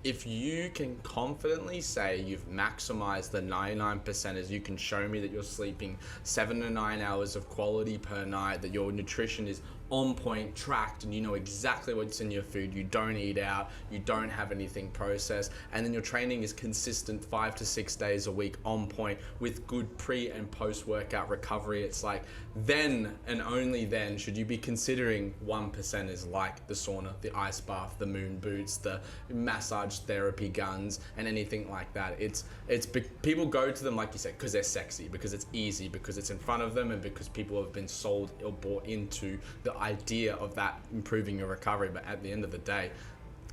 if you can confidently say you've maximized the 99%ers, you can show me that you're sleeping 7 to 9 hours of quality per night, that your nutrition is on point, tracked, and you know exactly what's in your food, you don't eat out, you don't have anything processed, and then your training is consistent 5 to 6 days a week on point with good pre and post workout recovery, it's like then and only then should you be considering 1%ers like the sauna, the ice bath, the moon boots, the massage therapy guns, and anything like that. It's people go to them, like you said, because they're sexy, because it's easy, because it's in front of them, and because people have been sold or bought into the idea of that improving your recovery. But at the end of the day,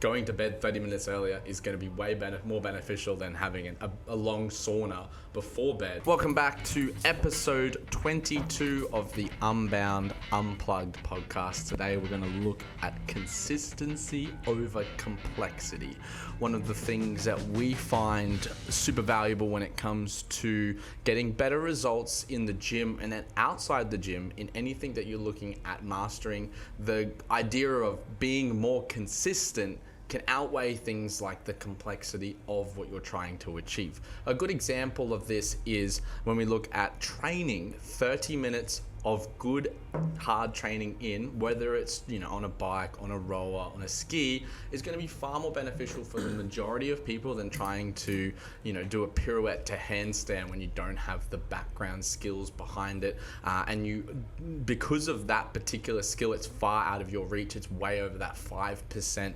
going to bed 30 minutes earlier is going to be way more beneficial than having a long sauna before bed. Welcome back to episode 22 of the Unbound, Unplugged podcast. Today we're going to look at consistency over complexity. One of the things that we find super valuable when it comes to getting better results in the gym and then outside the gym in anything that you're looking at mastering, the idea of being more consistent can outweigh things like the complexity of what you're trying to achieve. A good example of this is when we look at training 30 minutes of good hard training in, whether it's on a bike, on a rower, on a ski, is going to be far more beneficial for the majority of people than trying to do a pirouette to handstand when you don't have the background skills behind it, and because of that particular skill, it's far out of your reach. It's way over that 5%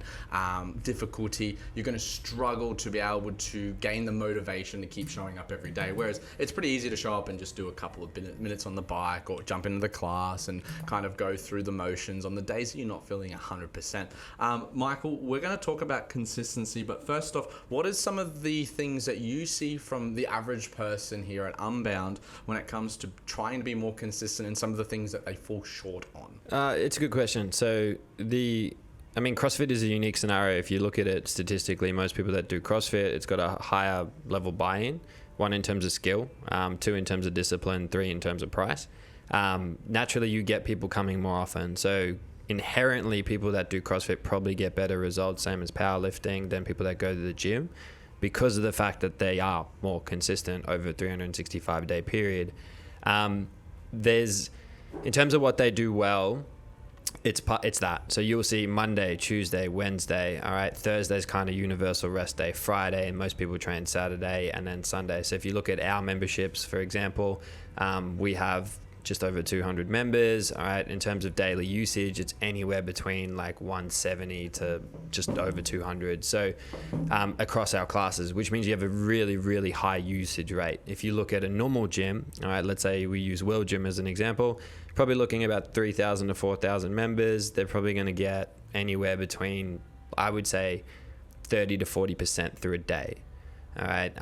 difficulty. You're going to struggle to be able to gain the motivation to keep showing up every day, whereas it's pretty easy to show up and just do a couple of minutes on the bike or jump into the class and kind of go through the motions on the days that you're not feeling 100%. Michael, we're going to talk about consistency, but first off, what are some of the things that you see from the average person here at Unbound when it comes to trying to be more consistent and some of the things that they fall short on? It's a good question. So CrossFit is a unique scenario. If you look at it statistically, most people that do CrossFit, it's got a higher level buy-in, 1 in terms of skill, 2 in terms of discipline, 3 in terms of price. Naturally, you get people coming more often. So inherently, people that do CrossFit probably get better results, same as powerlifting, than people that go to the gym, because of the fact that they are more consistent over a 365-day period. In terms of what they do well, it's that. So you'll see Monday, Tuesday, Wednesday, all right? Thursday's kind of universal rest day, Friday, and most people train Saturday and then Sunday. So if you look at our memberships, for example, we have just over 200 members, all right? In terms of daily usage, it's anywhere between like 170 to just over 200. So across our classes, which means you have a really, really high usage rate. If you look at a normal gym, all right, let's say we use World Gym as an example, probably looking at about 3,000 to 4,000 members. They're probably going to get anywhere between, I would say, 30 to 40% through a day, all right?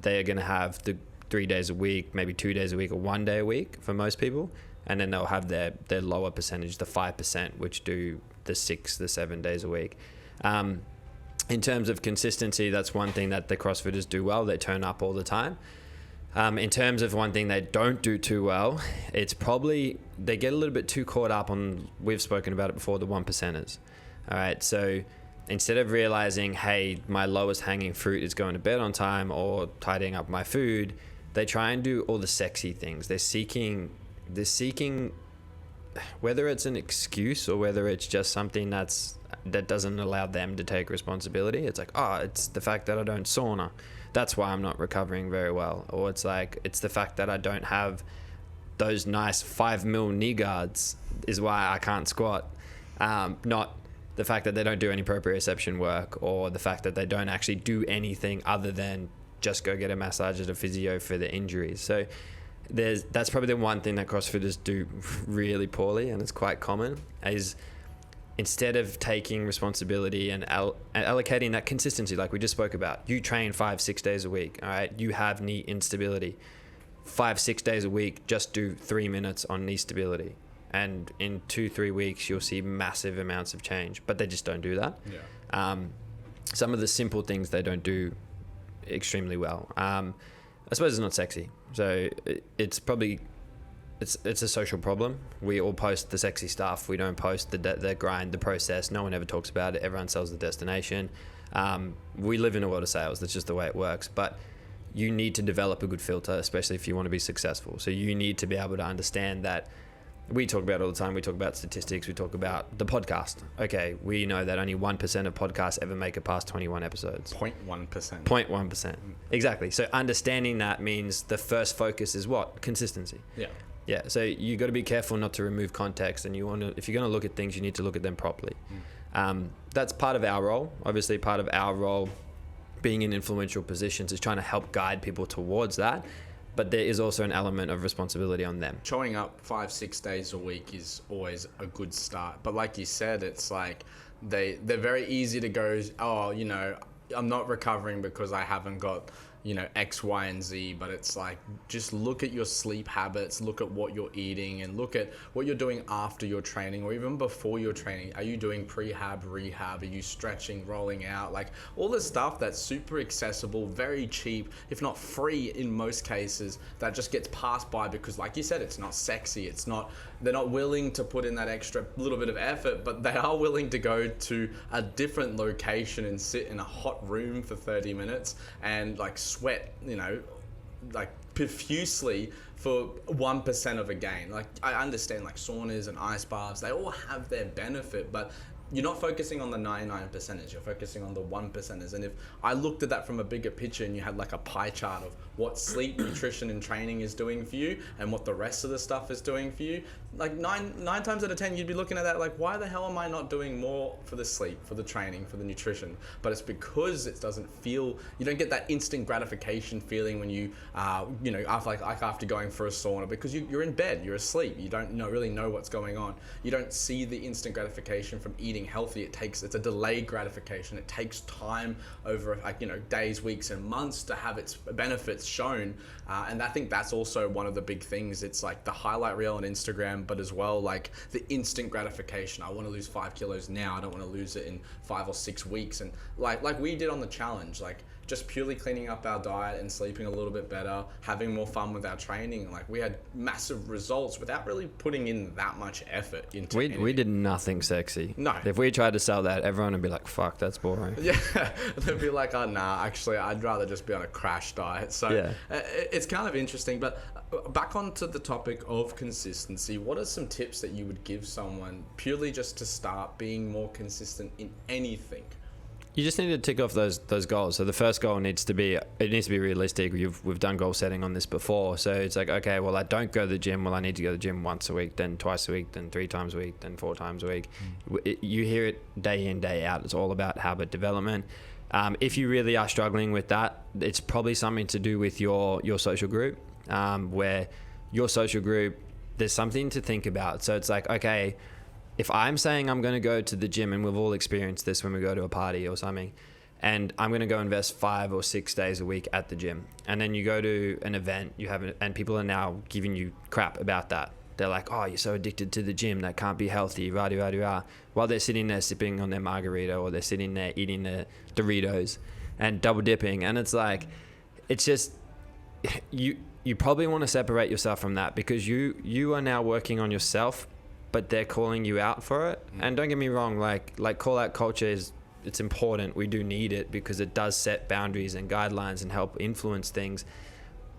They are going to have the 3 days a week, maybe 2 days a week, or 1 day a week for most people. And then they'll have their lower percentage, the 5%, which do the 6, the 7 days a week. In terms of consistency, that's one thing that the CrossFitters do well. They turn up all the time. In terms of one thing they don't do too well, it's probably they get a little bit too caught up on, we've spoken about it before, the 1%ers. All right, so instead of realizing, hey, my lowest hanging fruit is going to bed on time or tidying up my food, they try and do all the sexy things. They're seeking, whether it's an excuse or whether it's just something that doesn't allow them to take responsibility. It's like, it's the fact that I don't sauna. That's why I'm not recovering very well. Or it's like, it's the fact that I don't have those nice 5mm knee guards is why I can't squat. Not the fact that they don't do any proprioception work, or the fact that they don't actually do anything other than just go get a massage at a physio for the injuries. So that's probably the one thing that CrossFitters do really poorly, and it's quite common, is instead of taking responsibility and allocating that consistency like we just spoke about. You train 5-6 days a week, all right? You have knee instability. 5-6 days a week, just do 3 minutes on knee stability. And in 2-3 weeks, you'll see massive amounts of change, but they just don't do that. Yeah. Some of the simple things they don't do extremely well. I suppose it's not sexy. So it's probably, it's a social problem. We all post the sexy stuff. We don't post the grind, the process. No one ever talks about it. Everyone sells the destination. We live in a world of sales. That's just the way it works. But you need to develop a good filter, especially if you want to be successful. So you need to be able to understand that. We talk about it all the time. We talk about statistics. We talk about the podcast. Okay, we know that only 1% of podcasts ever make it past 21 episodes. 0.1%. 0.1%. Exactly. So understanding that means the first focus is what? Consistency. Yeah. Yeah. So you got to be careful not to remove context, and if you're going to look at things, you need to look at them properly. That's part of our role. Obviously, part of our role being in influential positions is trying to help guide people towards that. But there is also an element of responsibility on them. Showing up 5-6 days a week is always a good start. But like you said, it's like they're very easy to go, oh, you know, I'm not recovering because I haven't got, you know, X, Y, and Z. But it's like, just look at your sleep habits, look at what you're eating, and look at what you're doing after your training or even before your training. Are you doing prehab, rehab? Are you stretching, rolling out? Like all this stuff that's super accessible, very cheap, if not free in most cases, that just gets passed by because, like you said, it's not sexy. They're not willing to put in that extra little bit of effort, but they are willing to go to a different location and sit in a hot room for 30 minutes and like sweat, you know, like profusely for 1% of a gain. Like I understand like saunas and ice baths, they all have their benefit, but you're not focusing on the 99%ers, you're focusing on the 1%ers. And if I looked at that from a bigger picture and you had like a pie chart of what sleep, nutrition, and training is doing for you and what the rest of the stuff is doing for you, like nine times out of 10, you'd be looking at that like, why the hell am I not doing more for the sleep, for the training, for the nutrition? But it's because it doesn't feel, you don't get that instant gratification feeling when you, you know, after going for a sauna, because you're in bed, you're asleep, you don't really know what's going on. You don't see the instant gratification from eating healthy. It's a delayed gratification. It takes time over, like, you know, days, weeks, and months to have its benefits shown. And I think that's also one of the big things. It's like the highlight reel on Instagram, but as well, like the instant gratification. I want to lose 5 kilos now. I don't want to lose it in 5 or 6 weeks. And like we did on the challenge, like just purely cleaning up our diet and sleeping a little bit better, having more fun with our training. Like we had massive results without really putting in that much effort into anything. We did nothing sexy. No. If we tried to sell that, everyone would be like, fuck, that's boring. Yeah. They'd be like, oh, nah, actually, I'd rather just be on a crash diet. So yeah. It's kind of interesting. But back onto the topic of consistency, what are some tips that you would give someone purely just to start being more consistent in anything? You just need to tick off those goals. So the first goal needs to be realistic. We've done goal setting on this before. So it's like, okay, well, I don't go to the gym. Well, I need to go to the gym once a week, then twice a week, then 3 times a week, then 4 times a week. You hear it day in, day out. It's all about habit development. If you really are struggling with that, it's probably something to do with your social group, where your social group, there's something to think about. So it's like, okay, if I'm saying I'm going to go to the gym, and we've all experienced this when we go to a party or something, and I'm going to go invest 5 or 6 days a week at the gym, and then you go to an event, and people are now giving you crap about that. They're like, oh, you're so addicted to the gym, that can't be healthy, rah-de-rah-de-rah, while they're sitting there sipping on their margarita, or they're sitting there eating their Doritos and double dipping. And it's like, it's just, you probably want to separate yourself from that, because you are now working on yourself, but they're calling you out for it. And don't get me wrong, like call out culture it's important. We do need it because it does set boundaries and guidelines and help influence things,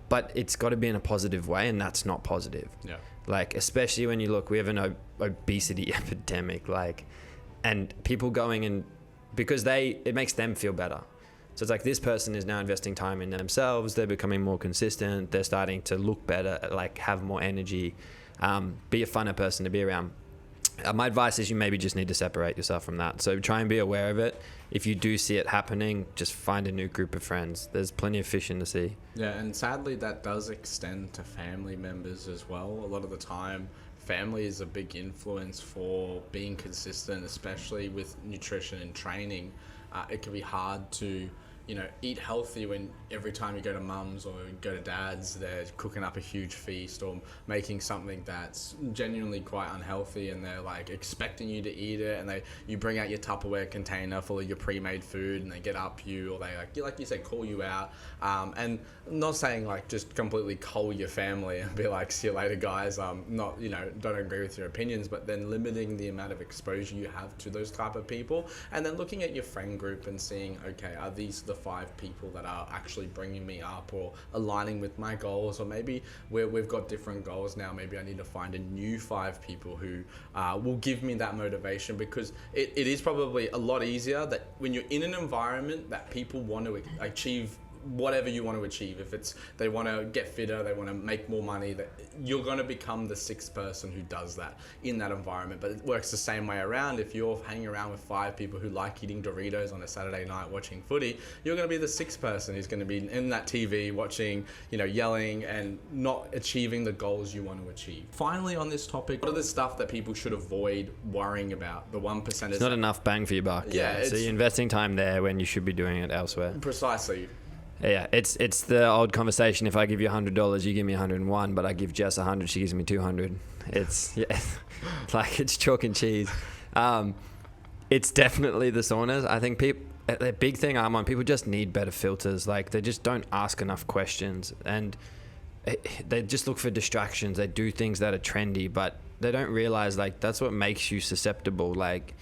but it's got to be in a positive way, and that's not positive. Yeah. Like, especially when you look, we have an obesity epidemic, like, and people going and because it makes them feel better. So it's like, this person is now investing time in themselves. They're becoming more consistent. They're starting to look better, like have more energy, be a funner person to be around. My advice is you maybe just need to separate yourself from that. So try and be aware of it. If you do see it happening, just find a new group of friends. There's plenty of fish in the sea. Yeah, and sadly that does extend to family members as well. A lot of the time, family is a big influence for being consistent, especially with nutrition and training. It can be hard to, eat healthy when every time you go to mum's or go to dad's, they're cooking up a huge feast or making something that's genuinely quite unhealthy, and they're like expecting you to eat it, and you bring out your Tupperware container full of your pre-made food, and they get up you, or they like you said, call you out, and I'm not saying like just completely cull your family and be like, see you later guys, not, don't agree with your opinions, but then limiting the amount of exposure you have to those type of people, and then looking at your friend group and seeing, okay, are these the 5 people that are actually bringing me up or aligning with my goals, or maybe we've got different goals now, maybe I need to find a new 5 people who will give me that motivation, because it is probably a lot easier that when you're in an environment that people want to achieve whatever you want to achieve. If it's they want to get fitter, they want to make more money, that you're going to become the 6th person who does that in that environment. But it works the same way around. If you're hanging around with 5 people who like eating Doritos on a Saturday night watching footy, you're going to be the 6th person who's going to be in that TV watching, yelling and not achieving the goals you want to achieve. Finally, on this topic, what are the stuff that people should avoid worrying about? The 1%. It's not enough bang for your buck. Yeah. So you're investing time there when you should be doing it elsewhere. Precisely. Yeah, it's the old conversation. If I give you $100, you give me 101, but I give Jess 100, she gives me 200. It's like it's chalk and cheese. It's definitely the saunas. I think the big thing I'm on, people just need better filters. Like they just don't ask enough questions, and they just look for distractions. They do things that are trendy, but they don't realize like that's what makes you susceptible. Like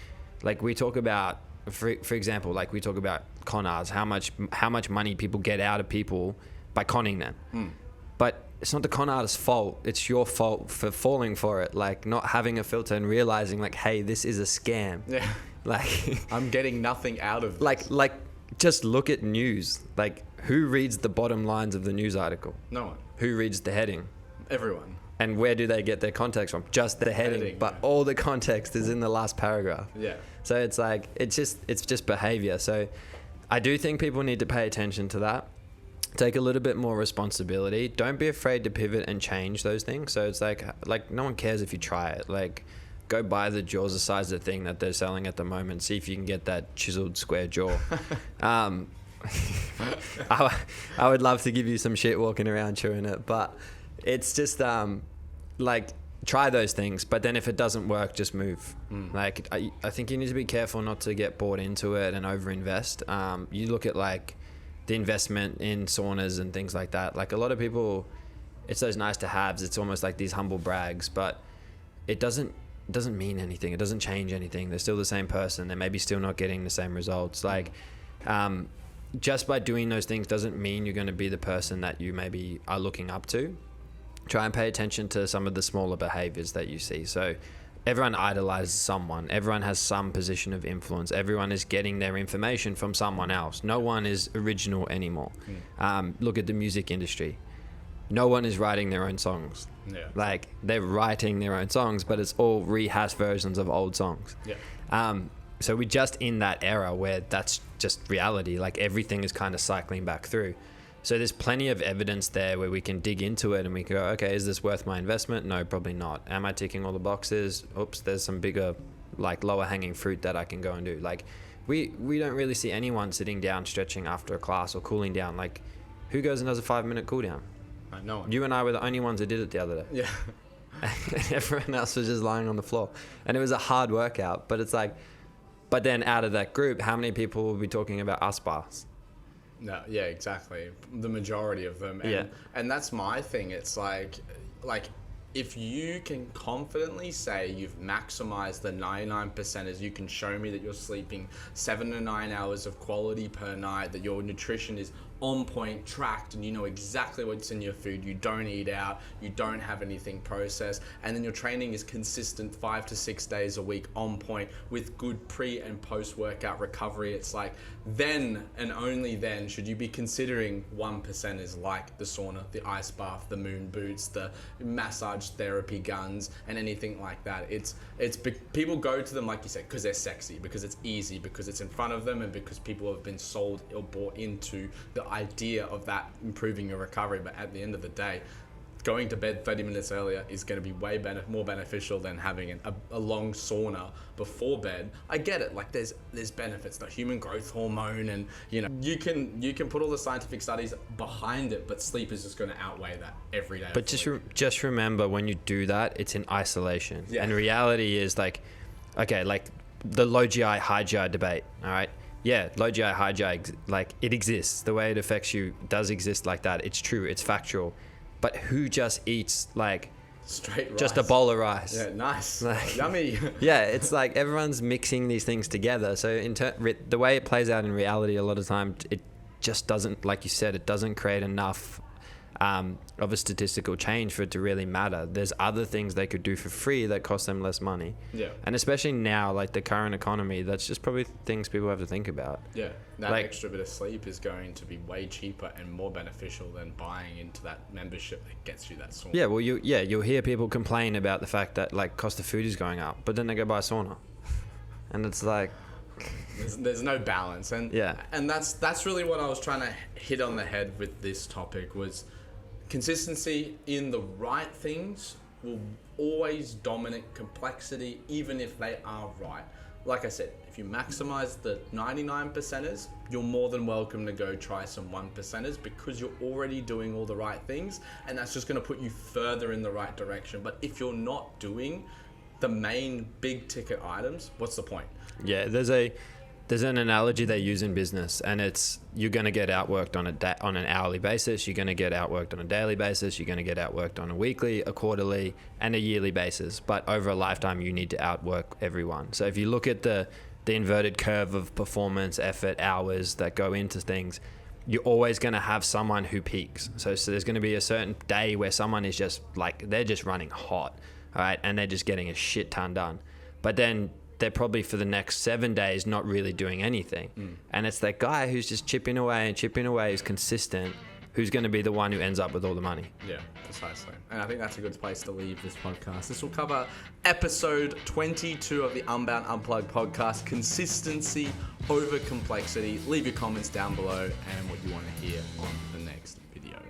we talk about. For example, like we talk about con artists, how much money people get out of people by conning them. But it's not the con artist's fault. It's your fault for falling for it. Like not having a filter and realizing like, hey, this is a scam. Yeah. Like I'm getting nothing out of this. Like just look at news. Like who reads the bottom lines of the news article? No one. Who reads the heading? Everyone. And where do they get their context from? Just the heading, but all the context is in the last paragraph. Yeah. So it's like it's just behavior. So I do think people need to pay attention to that. Take a little bit more responsibility. Don't be afraid to pivot and change those things. So it's like no one cares if you try it. Like go buy the jaws the size of the thing that they're selling at the moment. See if you can get that chiseled square jaw. I would love to give you some shit walking around chewing it, but it's just like try those things, but then if it doesn't work, just move. Like I think you need to be careful not to get bought into it and overinvest. You look at like the investment in saunas and things like that. Like a lot of people, it's those nice to haves. It's almost like these humble brags, but it doesn't mean anything. It doesn't change anything. They're still the same person. They're maybe still not getting the same results. Like just by doing those things doesn't mean you're going to be the person that you maybe are looking up to. Try and pay attention to some of the smaller behaviors that you see. So everyone idolizes someone. Everyone has some position of influence. Everyone is getting their information from someone else. No one is original anymore. Look at the music industry. No one is writing their own songs. Yeah. Like they're writing their own songs, but it's all rehashed versions of old songs. Yeah. So we're just in that era where that's just reality. Like everything is kind of cycling back through. So there's plenty of evidence there where we can dig into it and we can go, okay, is this worth my investment? No, probably not. Am I ticking all the boxes? Oops, there's some bigger, like lower hanging fruit that I can go and do. Like we don't really see anyone sitting down, stretching after a class or cooling down. Like who goes and does a 5-minute cool down? No one. You and I were the only ones who did it the other day. Yeah. Everyone else was just lying on the floor. And it was a hard workout, but it's like, but then out of that group, how many people will be talking about us bars? No, yeah, exactly. The majority of them. And that's my thing. It's like if you can confidently say you've maximized the 99%, as you can show me that you're sleeping 7 to 9 hours of quality per night, that your nutrition is on point, tracked, and you know exactly what's in your food, you don't eat out, you don't have anything processed, and then your training is consistent 5 to 6 days a week on point with good pre and post workout recovery, it's like then and only then should you be considering 1%ers like the sauna, the ice bath, the moon boots, the massage therapy guns, and anything like that. People go to them, like you said, because they're sexy, because it's easy, because it's in front of them, and because people have been sold or bought into the idea of that improving your recovery. But at the end of the day, going to bed 30 minutes earlier is going to be way more beneficial than having a long sauna before bed. I get it. Like there's benefits, the human growth hormone, and you can put all the scientific studies behind it, but sleep is just going to outweigh that every day. But just remember, when you do that, it's in isolation. Yeah. And reality is like, okay, like the low GI, high GI debate. All right. Yeah, low GI, high GI, like it exists. The way it affects you does exist like that. It's true. It's factual. But who just eats like straight rice? Just a bowl of rice. Yeah, nice. Like, yummy. Yeah, it's like everyone's mixing these things together. So the way it plays out in reality, a lot of times it just doesn't, like you said, it doesn't create enough of a statistical change for it to really matter. There's other things they could do for free that cost them less money. Yeah. And especially now, like the current economy, that's just probably things people have to think about. Yeah. That like, extra bit of sleep is going to be way cheaper and more beneficial than buying into that membership that gets you that sauna. Yeah, well, you'll hear people complain about the fact that like cost of food is going up, but then they go buy a sauna, and it's like there's no balance, and yeah, and that's really what I was trying to hit on the head with this topic was consistency in the right things will always dominate complexity, even if they are right. Like I said, if you maximize the 99%ers, you're more than welcome to go try some 1%ers because you're already doing all the right things, and that's just going to put you further in the right direction. But if you're not doing the main big ticket items, what's the point? Yeah, there's an analogy they use in business, and it's you're going to get outworked on an hourly basis, you're going to get outworked on a daily basis, you're going to get outworked on a weekly, a quarterly, and a yearly basis. But over a lifetime, you need to outwork everyone. So if you look at the inverted curve of performance, effort, hours that go into things, you're always going to have someone who peaks. So there's going to be a certain day where someone is just like, they're just running hot, all right, and they're just getting a shit ton done. But then they're probably for the next 7 days not really doing anything. And it's that guy who's just chipping away, who's consistent, who's going to be the one who ends up with all the money. Yeah, precisely. And I think that's a good place to leave this podcast. This will cover episode 22 of the Unbound Unplugged podcast, consistency over complexity. Leave your comments down below and what you want to hear on the next